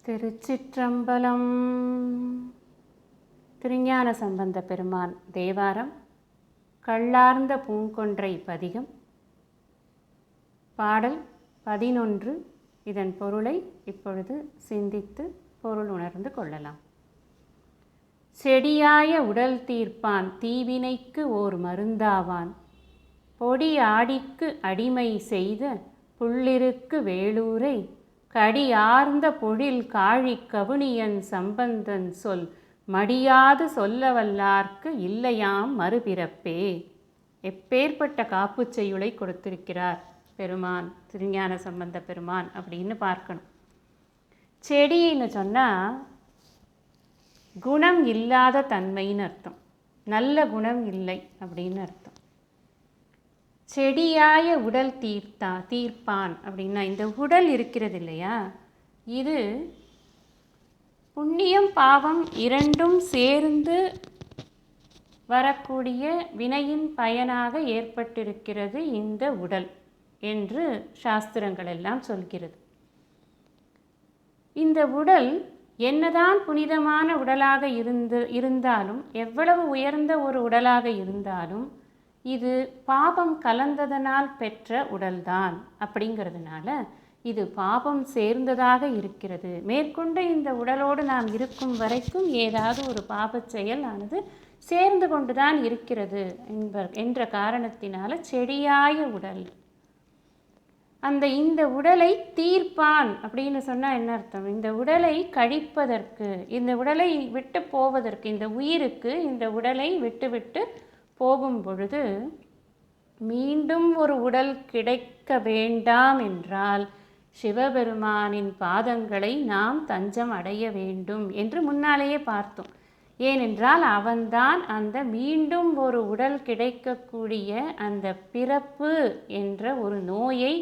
திருச்சிற்றம்பலம். திருஞான சம்பந்த பெருமான் தேவாரம் கள்ளார்ந்த பூங்கொன்றை பதிகம் பாடல் 11. இதன் பொருளை இப்பொழுது சிந்தித்து பொருள் உணர்ந்து கொள்ளலாம். செடியாய உடல் தீர்ப்பான் தீவினைக்கு ஓர் மருந்தாவான், பொடி ஆடிக்கு அடிமை செய்த புள்ளிருக்கு வேளூரை, கடியார்ந்த பொழில் காழி கவுனியன் சம்பந்தன் சொல் மடியாது சொல்ல வல்லார்க்கு இல்லையாம் மறுபிறப்பே. எப்பேற்பட்ட காப்பு செய்யுளை கொடுத்திருக்கிறார் பெருமான், திருஞான சம்பந்த பெருமான் அப்படின்னு பார்க்கணும். செடின்னு சொன்னால் குணம் இல்லாத தன்மைன்னு அர்த்தம், நல்ல குணம் இல்லை அப்படின்னு அர்த்தம். செடியாய உடல் தீர்ப்பான் அப்படின்னா இந்த உடல் இருக்கிறது இல்லையா, இது புண்ணியம் பாவம் இரண்டும் சேர்ந்து வரக்கூடிய வினையின் பயனாக ஏற்பட்டிருக்கிறது இந்த உடல் என்று சாஸ்திரங்கள் எல்லாம் சொல்கிறது. இந்த உடல் என்னதான் புனிதமான உடலாக இருந்தாலும், எவ்வளவு உயர்ந்த ஒரு உடலாக இருந்தாலும், இது பாபம் கலந்ததனால் பெற்ற உடல்தான். அப்படிங்கிறதுனால இது பாபம் சேர்ந்ததாக இருக்கிறது. மேற்கொண்டு இந்த உடலோடு நாம் இருக்கும் வரைக்கும் ஏதாவது ஒரு பாபச் செயல் ஆனது சேர்ந்து கொண்டுதான் இருக்கிறது என்ற காரணத்தினால செடியாய உடல். இந்த உடலை தீர்ப்பான் அப்படின்னு சொன்னால் என்ன அர்த்தம்? இந்த உடலை கழிப்பதற்கு, இந்த உடலை விட்டு போவதற்கு, இந்த உயிருக்கு இந்த உடலை விட்டு போகும் பொழுது மீண்டும் ஒரு உடல் கிடைக்க வேண்டாம் என்றால் சிவபெருமானின் பாதங்களை நாம் தஞ்சம் அடைய வேண்டும் என்று முன்னாலேயே பார்த்தோம். ஏனென்றால் அவன்தான் அந்த மீண்டும் ஒரு உடல் கிடைக்கக்கூடிய அந்த பிறப்பு என்ற ஒரு நோயை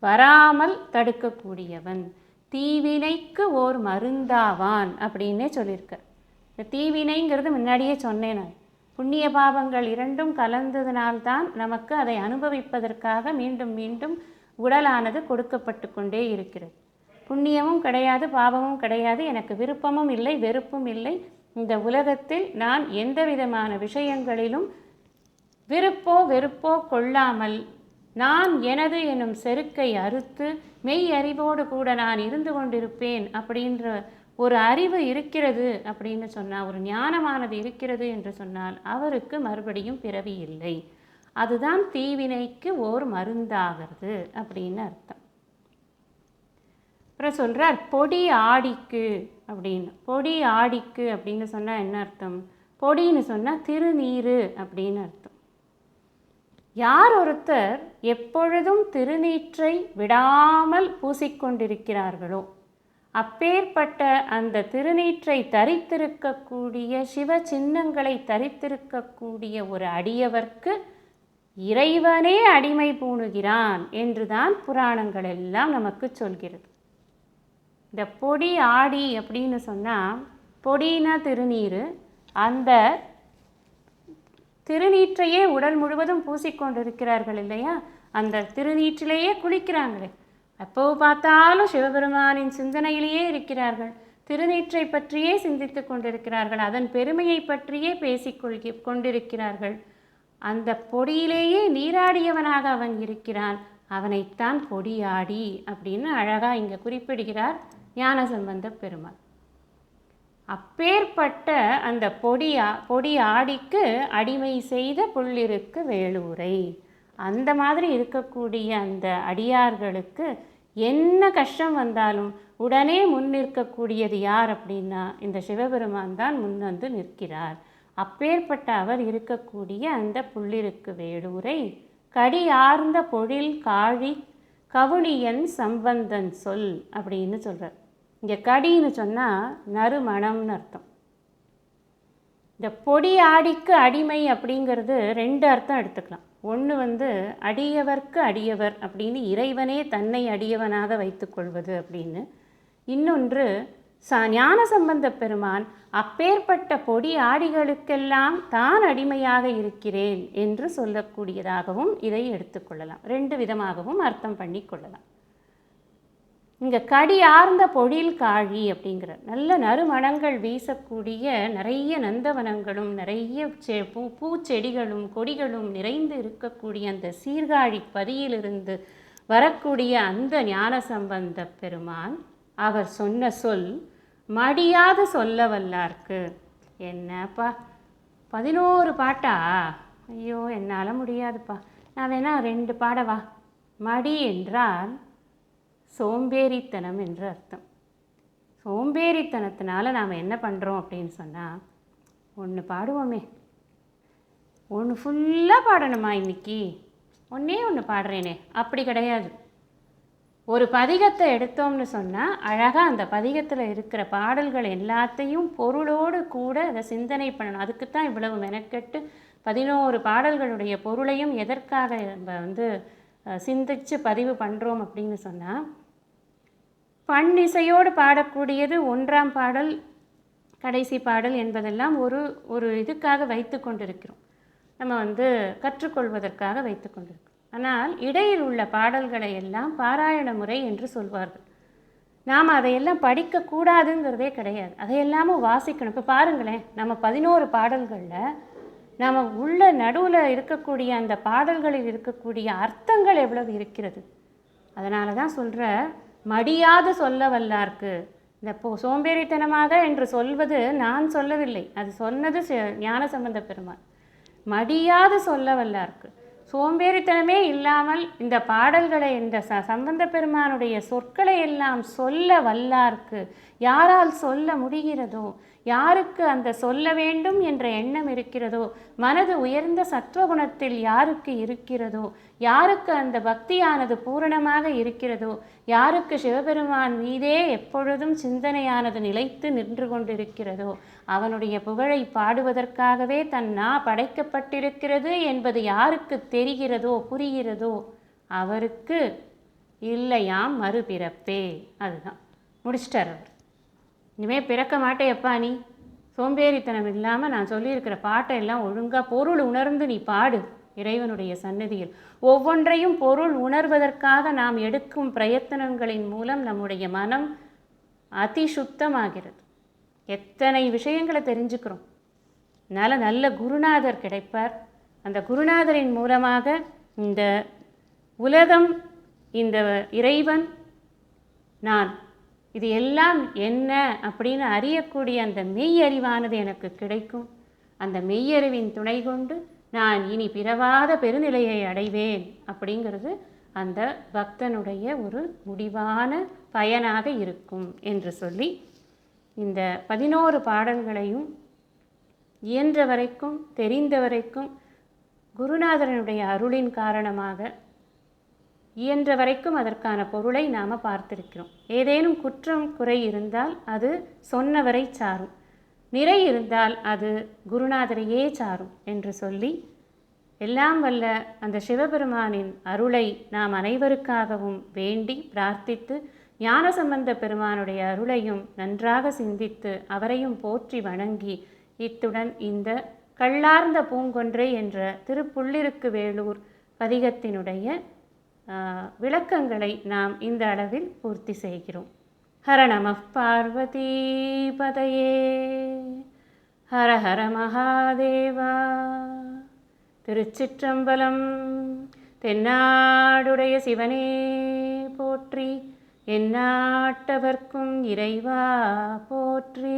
வராமல் தடுக்கக்கூடியவன். தீவினைக்கு ஓர் மருந்தாவான் அப்படின்னே சொல்லியிருக்க. இந்த தீவினைங்கிறது முன்னாடியே சொன்னேன் நான். புண்ணிய பாவங்கள் இரண்டும் கலந்ததினால்தான் நமக்கு அதை அனுபவிப்பதற்காக மீண்டும் மீண்டும் உடலானது கொடுக்கப்பட்டு கொண்டே இருக்கிறது. புண்ணியமும் கிடையாது, பாவமும் கிடையாது, எனக்கு விருப்பமும் இல்லை, வெறுப்பும் இல்லை. இந்த உலகத்தில் நான் எந்த விதமான விஷயங்களிலும் விருப்போ வெறுப்போ கொள்ளாமல் நான் எனது எனும் செருக்கை அறுத்து மெய் அறிவோடு கூட நான் இருந்து கொண்டிருப்பேன் அப்படின்ற ஒரு அறிவு இருக்கிறது அப்படின்னு சொன்னால், ஒரு ஞானமானது இருக்கிறது என்று சொன்னால் அவருக்கு மறுபடியும் பிறவி இல்லை. அதுதான் தீவினைக்கு ஓர் மருந்தாகிறது அப்படின்னு அர்த்தம். அப்புறம் சொல்கிறார் பொடி ஆடிக்கு அப்படின்னு. பொடி ஆடிக்கு அப்படின்னு சொன்னால் என்ன அர்த்தம்? பொடின்னு சொன்னால் திருநீரு அப்படின்னு அர்த்தம். யார் ஒருத்தர் எப்பொழுதும் திருநீற்றை விடாமல் பூசிக்கொண்டிருக்கிறார்களோ, அப்பேற்பட்ட அந்த திருநீற்றை தரித்திருக்கக்கூடிய சிவ சின்னங்களை தரித்திருக்கக்கூடிய ஒரு அடியவர்க்கு இறைவனே அடிமை பூணுகிறான் என்றுதான் புராணங்கள் எல்லாம் நமக்கு சொல்கிறது. இந்த பொடி ஆடி அப்படின்னு சொன்னால், பொடினா திருநீர், அந்த திருநீற்றையே உடல் முழுவதும் பூசிக்கொண்டிருக்கிறார்கள் இல்லையா, அந்த திருநீற்றிலேயே குளிக்கிறாங்களே, எப்போ பார்த்தாலும் சிவபெருமானின் சிந்தனையிலேயே இருக்கிறார்கள், திருநீற்றை பற்றியே சிந்தித்து கொண்டிருக்கிறார்கள், அதன் பெருமையை பற்றியே கொண்டிருக்கிறார்கள். அந்த பொடியிலேயே நீராடியவனாக அவன் இருக்கிறான், அவனைத்தான் பொடியாடி அப்படின்னு அழகாக இங்கே குறிப்பிடுகிறார் ஞானசம்பந்த பெருமான். அப்பேற்பட்ட அந்த பொடி ஆடிக்கு அடிமை செய்த புள்ளிருக்கு வேளூரை, அந்த மாதிரி இருக்கக்கூடிய அந்த அடியார்களுக்கு என்ன கஷ்டம் வந்தாலும் உடனே முன் நிற்கக்கூடியது யார் அப்படின்னா இந்த சிவபெருமான் தான் முன் வந்து நிற்கிறார். அப்பேற்பட்ட அவர் இருக்கக்கூடிய அந்த புள்ளிருக்கு வேளூரை, கடியார்ந்த பொழில் காழி கவுனியன் சம்பந்தன் சொல் அப்படின்னு சொல்கிறார். இங்கே கடின்னு சொன்னால் நறுமணம்னு அர்த்தம். இந்த பொடி ஆடிக்கு அடிமை அப்படிங்கிறது ரெண்டு அர்த்தம் எடுத்துக்கலாம். ஒன்று அடியவர்க்கு அடியவர் அப்படின்னு இறைவனே தன்னை அடியவனாக வைத்துக்கொள்வது அப்படின்னு. இன்னொன்று ஞான சம்பந்த பெருமான் அப்பேற்பட்ட பொடி ஆடிகளுக்கெல்லாம் தான் அடிமையாக இருக்கிறேன் என்று சொல்லக்கூடியதாகவும் இதை எடுத்துக்கொள்ளலாம். ரெண்டு விதமாகவும் அர்த்தம் பண்ணி கொள்ளலாம். இங்கே கடி ஆர்ந்த பொழில் காழி அப்படிங்கிற நல்ல நறுமணங்கள் வீசக்கூடிய நிறைய நந்தவனங்களும் நிறைய பூச்செடிகளும் கொடிகளும் நிறைந்து இருக்கக்கூடிய அந்த சீர்காழி பதியிலிருந்து வரக்கூடிய அந்த ஞானசம்பந்த பெருமான் அவர் சொன்ன சொல் மடியாது சொல்ல வல்லார்க்கு. என்னப்பா 11 பாட்டா? ஐயோ என்னால் முடியாதுப்பா, நான் வேணா 2 பாடவா? மடி என்றால் சோம்பேறித்தனம் என்று அர்த்தம். சோம்பேறித்தனத்தினால நாம் என்ன பண்ணுறோம் அப்படின்னு சொன்னால், ஒன்று பாடுவோமே, ஒன்று ஃபுல்லாக பாடணுமா இன்னைக்கு, ஒன்று பாடுறேனே, அப்படி கிடையாது. ஒரு பதிகத்தை எடுத்தோம்னு சொன்னால் அழகாக அந்த பதிகத்தில் இருக்கிற பாடல்கள் எல்லாத்தையும் பொருளோடு கூட அதை சிந்தனை பண்ணணும். அதுக்குத்தான் இவ்வளவு மெனக்கெட்டு 11 பாடல்களுடைய பொருளையும் எதற்காக நம்ம சிந்திச்சு பதிவு பண்ணுறோம் அப்படின்னு சொன்னால், பண்ணிசையோடு பாடக்கூடியது 1ஆம் பாடல் கடைசி பாடல் என்பதெல்லாம் ஒரு இதுக்காக வைத்து கொண்டிருக்கிறோம். நம்ம கற்றுக்கொள்வதற்காக வைத்து கொண்டிருக்கிறோம். ஆனால் இடையில் உள்ள பாடல்களை எல்லாம் பாராயண முறை என்று சொல்வார்கள். நாம் அதையெல்லாம் படிக்கக்கூடாதுங்கிறதே கிடையாது, அதையெல்லாமும் வாசிக்கணும். இப்போ பாருங்களேன், நம்ம 11 பாடல்களில் நம்ம உள்ள நடுவில் இருக்கக்கூடிய அந்த பாடல்களில் இருக்கக்கூடிய அர்த்தங்கள் எவ்வளவு இருக்கிறது. அதனால தான் சொல்கிற, மடியாது சொல்ல வல்லார்க்கு. இந்த சோம்பேறித்தனமாக என்று சொல்வது நான் சொல்லவில்லை, அது சொன்னது ஞானசம்பந்த பெருமான். மடியாது சொல்ல வல்லார்க்கு, சோம்பேறித்தனமே இல்லாமல் இந்த பாடல்களை, இந்த சம்பந்த பெருமானுடைய சொற்களை எல்லாம் சொல்ல வல்லார்க்கு. யாரால் சொல்ல முடிகிறதோ, யாருக்கு அந்த சொல்ல வேண்டும் என்ற எண்ணம் இருக்கிறதோ, மனது உயர்ந்த சத்துவகுணத்தில் யாருக்கு இருக்கிறதோ, யாருக்கு அந்த பக்தியானது பூரணமாக இருக்கிறதோ, யாருக்கு சிவபெருமான் மீதே எப்பொழுதும் சிந்தனையானது நிலைத்து நின்று கொண்டிருக்கிறதோ, அவனுடைய புகழை பாடுவதற்காகவே தன் நா படைக்கப்பட்டிருக்கிறது என்பது யாருக்கு தெரிகிறதோ புரிகிறதோ, அவருக்கு இல்லையாம் மறுபிறப்பே. அதுதான் முடிச்சிட்டார் அவர். இனிமேல் பிறக்க மாட்டேயப்பா, நீ சோம்பேறித்தனம் இல்லாமல் நான் சொல்லியிருக்கிற பாட்டை எல்லாம் ஒழுங்காக பொருள் உணர்ந்து நீ பாடு இறைவனுடைய சன்னதியில். ஒவ்வொன்றையும் பொருள் உணர்வதற்காக நாம் எடுக்கும் பிரயத்தனங்களின் மூலம் நம்முடைய மனம் அதிசுத்தமாகிறது. எத்தனை விஷயங்களை தெரிஞ்சுக்கிறோம். அதனால் நல்ல குருநாதர் கிடைப்பார். அந்த குருநாதரின் மூலமாக இந்த உலகம், இந்த இறைவன், நான், இது எல்லாம் என்ன அப்படின்னு அறியக்கூடிய அந்த மெய்யறிவானது எனக்கு கிடைக்கும். அந்த மெய்யறிவின் துணை கொண்டு நான் இனி பிறவாத பெருநிலையை அடைவேன் அப்படிங்கிறது அந்த பக்தனுடைய ஒரு முடிவான பயனாக இருக்கும் என்று சொல்லி, இந்த 11 பாடல்களையும் இயன்ற வரைக்கும் தெரிந்த வரைக்கும் குருநாதரனுடைய அருளின் காரணமாக இயன்ற வரைக்கும் அதற்கான பொருளை நாம் பார்த்திருக்கிறோம். ஏதேனும் குற்றம் குறை இருந்தால் அது சொன்னவரை சாரும், நிறை இருந்தால் அது குருநாதரையே சாரும் என்று சொல்லி, எல்லாம் வல்ல அந்த சிவபெருமானின் அருளை நாம் அனைவருக்காகவும் வேண்டி பிரார்த்தித்து, ஞானசம்பந்த பெருமானுடைய அருளையும் நன்றாக சிந்தித்து அவரையும் போற்றி வணங்கி, இத்துடன் இந்த கள்ளார்ந்த பூங்கொன்றை என்ற திருப்புள்ளிருக்கு வேலூர் பதிகத்தினுடைய விளக்கங்களை நாம் இந்த அளவில் பூர்த்தி செய்கிறோம். ஹர நம பார்வதி பதையே, ஹர ஹர மகாதேவா. திருச்சிற்றம்பலம். தென்னாடுடைய சிவனே போற்றி, எந்நாட்டவர்க்கும் இறைவா போற்றி.